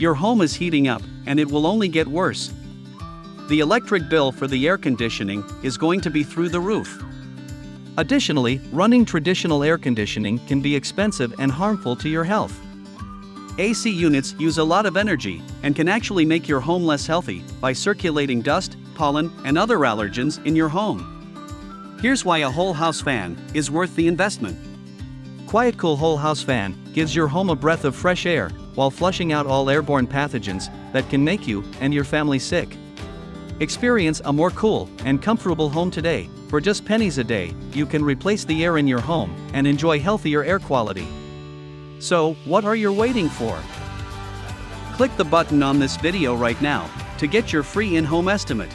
Your home is heating up, and it will only get worse. The electric bill for the air conditioning is going to be through the roof. Additionally, running traditional air conditioning can be expensive and harmful to your health. AC units use a lot of energy and can actually make your home less healthy by circulating dust, pollen, and other allergens in your home. Here's why a whole house fan is worth the investment. QuietCool Whole House Fan gives your home a breath of fresh air while flushing out all airborne pathogens that can make you and your family sick. Experience a more cool and comfortable home today. For just pennies a day, you can replace the air in your home and enjoy healthier air quality. So, what are you waiting for? Click the button on this video right now to get your free in-home estimate.